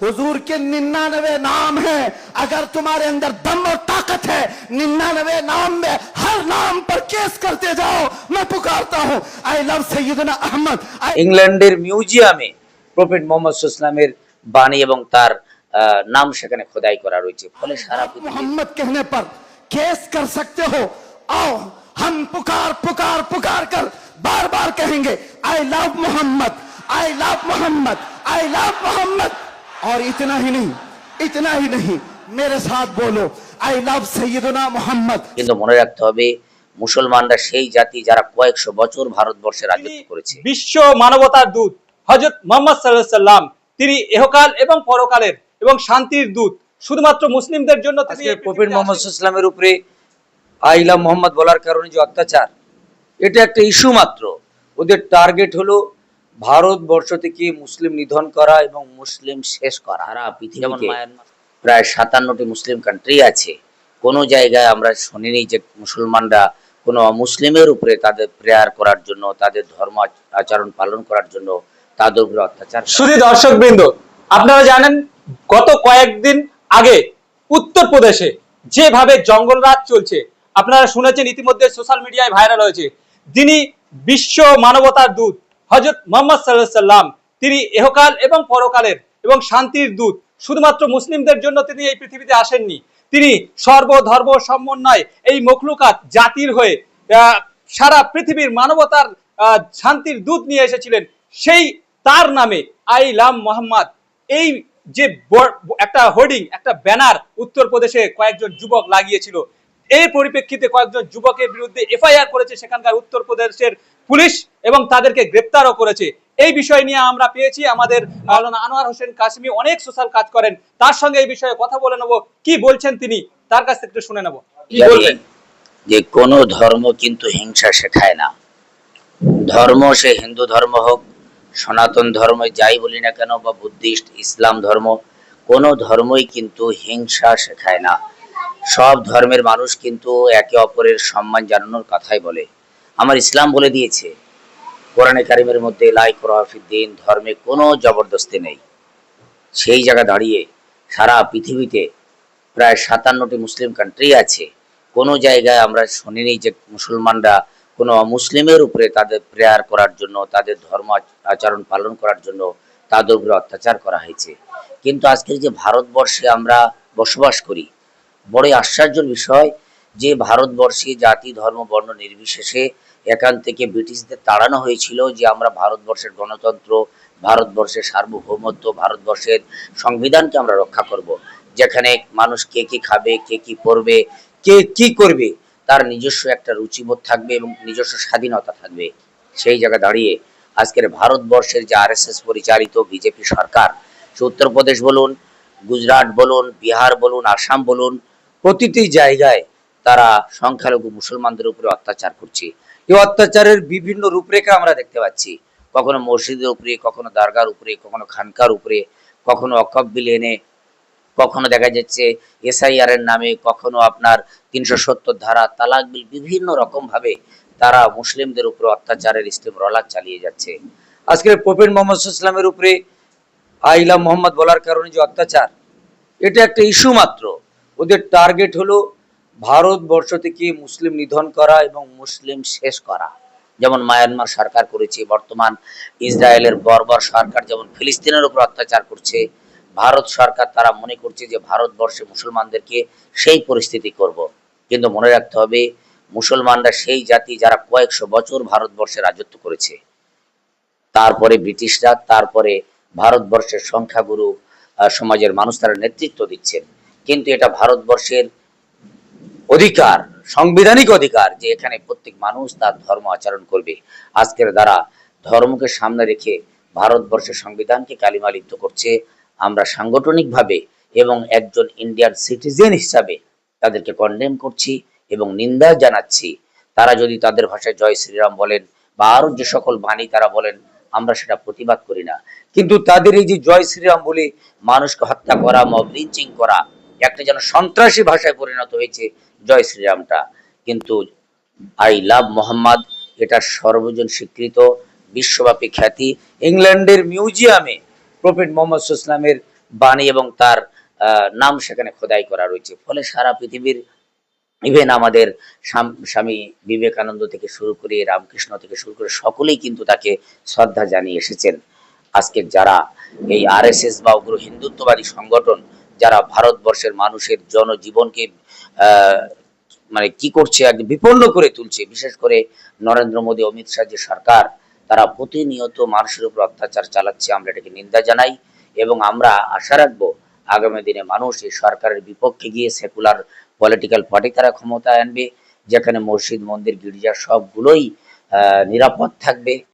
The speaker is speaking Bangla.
हुजूर के 99 नाम है। अगर तुम्हारे अंदर दम और ताकत है, 99 नाम में हर नाम पर केस करते जाओ। मैं पुकारता हूँ, आई लव सैयदना अहमद। ইংল্যান্ডের মিউজিয়ামে প্রফেট মোহাম্মদ সাল্লামের বাণী এবং তার নাম সেখানে খোদাই করা রয়েছে। ফলে সারা मोहम्मद कहने पर केस कर सकते हो। आओ हम पुकार पुकार पुकार कर बार बार कहेंगे, I love Mohammad, I love Mohammad, I love Mohammad. और इतना ही नहीं, मेरे साथ बोलो, आई लव सैयदना मोहम्मद। কিন্তু মনে রাখতে হবে মুসলমানরা সেই জাতি যারা কয়েকশো বছর ভারতবর্ষে রাজত্ব করেছে। বিশ্ব মানবতার দূত হযরত মুহাম্মদ সাল্লাল্লাহু আলাইহি সাল্লাম, তিনি ইহকাল এবং পরকালের এবং শান্তির দূত। শুধুমাত্র মুসলিমদের জন্য তিনি প্রফেট মোহাম্মদ সাল্লামের উপরে আইলা মোহাম্মদ বলার কারণে যে অত্যাচার, এটা একটা ইস্যু মাত্র। ওদের টার্গেট হলো ভারতবর্ষ থেকে মুসলিম নিধন করা এবং মুসলিম শেষ করা। সারা পৃথিবীতে প্রায় 57টি মুসলিম কান্ট্রি আছে, কোনো জায়গায় আমরা শুনিনি যে মুসলমানরা কোনো অমুসলিমের উপরে তাদের প্রেয়ার করার জন্য, তাদের ধর্ম আচরণ পালন করার জন্য তাদের উপরে অত্যাচার। শুধু দর্শকবৃন্দ, আপনারা জানেন গত কয়েকদিন আগে উত্তরপ্রদেশে যেভাবে জঙ্গলরাজ চলছে, আপনারা শুনেছেন, ইতিমধ্যে সোশ্যাল মিডিয়ায় ভাইরাল হয়েছে। যিনি বিশ্ব মানবতার দূত হযরত মুহাম্মদ সাল্লাল্লাহু আলাইহি সাল্লাম, তিনি ইহকাল এবং পরকালের এবং শান্তির দূত। শুধুমাত্র মুসলিমদের জন্য তিনি এই পৃথিবীতে আসেননি, তিনি সর্বধর্ম সমন্বয় এই মখলুকাত জাতির হয়ে সারা পৃথিবীর মানবতার শান্তির দূত নিয়ে এসেছিলেন। সেই তার নামে আই লাভ মোহাম্মদ, এই যে একটা হোর্ডিং, একটা ব্যানার উত্তরপ্রদেশে কয়েকজন যুবক লাগিয়েছিল, এই পরিপ্রেক্ষিতে কয়েকজন যুবকের বিরুদ্ধে এফআইআর করেছে সেখানকার উত্তরপ্রদেশের পুলিশ এবং তাদেরকে গ্রেপ্তারও করেছে। এই বিষয় নিয়ে আমরা পেয়েছি আমাদের মাওলানা আনোয়ার হোসেন কাসেমি, অনেক সোশ্যাল কাজ করেন, তার সঙ্গে এই বিষয়ে কথা বলে নেব। কি বলছেন তিনি, তার কাছ থেকে একটু শুনে নেব। কি বলবেন? যে কোন ধর্ম কিন্তু হিংসা শেখায় না। ধর্ম, সে হিন্দু ধর্ম হোক, সনাতন ধর্ম যাই বলি না কেন, বা বুদ্ধিস্ট, ইসলাম ধর্ম, কোন ধর্মই কিন্তু হিংসা শেখায় না। সব ধর্মের মানুষ কিন্তু একে অপরের সম্মান জানানোর কথাই বলে। আমার ইসলাম বলে দিয়েছে কোরআনে কারিমের মধ্যে, লা ইকরাহা ফিদ্দীন, ধর্মে কোনো জবরদস্তি নেই। সেই জায়গা দাঁড়িয়ে সারা পৃথিবীতে প্রায় 57টি মুসলিম কান্ট্রি আছে, কোনো জায়গায় আমরা শুনিনি যে মুসলমানরা কোনো অমুসলিমের উপরে তাদের প্রেয়ার করার জন্য, তাদের ধর্ম আচরণ পালন করার জন্য তাদের উপরে অত্যাচার করা হয়েছে। কিন্তু আজকের যে ভারতবর্ষে আমরা বসবাস করি, বড়ই আশ্চর্যের বিষয় যে ভারতবর্ষে জাতি ধর্ম বর্ণ নির্বিশেষে এখান থেকে ব্রিটিশদের তাড়ানো হয়েছিল যে আমরা ভারতবর্ষের গণতন্ত্র, ভারতবর্ষের সার্বভৌমত্ব, ভারতবর্ষের সংবিধানকে আমরা রক্ষা করব, যেখানে মানুষ কে কি খাবে, কে কি পড়বে, কে কি করবে, তার নিজস্ব একটা রুচিবোধ থাকবে এবং নিজস্ব স্বাধীনতা থাকবে। সেই জায়গা দাঁড়িয়ে আজকের ভারতবর্ষের যে আরএসএস পরিচালিত বিজেপি সরকার, সে উত্তরপ্রদেশ বলুন, গুজরাট বলুন, বিহার বলুন, আসাম বলুন, প্রতিটি জায়গায় তারা সংখ্যালঘু মুসলমানদের উপরে অত্যাচার করছে। এই অত্যাচারের বিভিন্ন রূপরেখা আমরা দেখতে পাচ্ছি, কখনো মসজিদের উপরে, কখনো দরগার উপরে, কখনো খানকার উপরে, কখনো ওয়াকফ বিল এনে, কখনো দেখা যাচ্ছে এসআইআর এর নামে, কখনো আপনার 370 ধারা, তালাক বিল, বিভিন্ন রকম ভাবে তারা মুসলিমদের উপরে অত্যাচারের ইস্তেমরলাত চালিয়ে যাচ্ছে। আজকের প্রফেট মোহাম্মদ সাল্লামের উপরে আইলা মোহাম্মদ বলার কারণে যে অত্যাচার, এটা একটা ইস্যু মাত্র। ওদের টার্গেট হলো ভারতবর্ষ থেকে মুসলিম নিধন করা এবং মুসলিম শেষ করা। যেমন মায়ানমার সরকার করেছে, বর্তমান ইসরায়েলের বর্বর সরকার যেমন ফিলিস্তিনের উপর অত্যাচার করছে, ভারত সরকার তারা মনে করছে যে ভারতবর্ষে মুসলমানদেরকে সেই পরিস্থিতি করব। কিন্তু মনে রাখতে হবে মুসলমানরা সেই জাতি যারা কয়েকশো বছর ভারতবর্ষে রাজত্ব করেছে, তারপরে ব্রিটিশরা, তারপরে ভারতবর্ষের সংখ্যাগুরু সমাজের মানুষ তারা নেতৃত্ব দিচ্ছেন। কিন্তু এটা ভারতবর্ষের অধিকার, সাংবিধানিক অধিকার যে এখানে প্রত্যেক মানুষ তার ধর্ম আচরণ করবে। আজকের দ্বারা ধর্মকে সামনে রেখে ভারতবর্ষের সংবিধানকে কালিমা লিপ্ত করছে। আমরা সাংগঠনিকভাবে এবং একজন ইন্ডিয়ান সিটিজেন হিসাবে তাদেরকে কন্ডেম করছি এবং নিন্দা জানাচ্ছি। তারা যদি তাদের ভাষায় জয় শ্রীরাম বলেন বা আরো যে সকল বাণী তারা বলেন, আমরা সেটা প্রতিবাদ করি না। কিন্তু তাদের এই যে জয় শ্রীরাম বলে মানুষকে হত্যা করা, মব লিঞ্চিং করা, একটা যেন সন্ত্রাসী ভাষায় পরিণত হয়েছে জয় শ্রীরামটা। কিন্তু আই লাভ মোহাম্মদ এটা সর্বজন স্বীকৃত, বিশ্বব্যাপী খ্যাতি। ইংল্যান্ডের মিউজিয়ামে প্রফেট মোহাম্মদ ইসলামের বাণী এবং তার নাম সেখানে খোদাই করা রয়েছে। ফলে সারা পৃথিবীর ইভেন আমাদের স্বামী বিবেকানন্দ থেকে শুরু করে রামকৃষ্ণ থেকে শুরু করে সকলেই কিন্তু তাকে শ্রদ্ধা জানিয়ে এসেছেন। আজকে যারা এই আরএসএস বা উগ্র হিন্দুত্ববাদী সংগঠন যারা ভারতবর্ষের মানুষের জনজীবনকে মানে কি করছে, একদম বিপন্ন করে তুলছে, বিশেষ করে নরেন্দ্র মোদী, অমিত শাহ যে সরকার, তারা প্রতিনিয়ত মানুষের উপর অত্যাচার চালাচ্ছে। আমরা এটাকে নিন্দা জানাই এবং আমরা আশা রাখবো আগামী দিনে মানুষ এই সরকারের বিপক্ষে গিয়ে সেকুলার পলিটিক্যাল পার্টি তারা ক্ষমতায় আনবে, যেখানে মসজিদ, মন্দির, গির্জা সবগুলোই নিরাপদ থাকবে।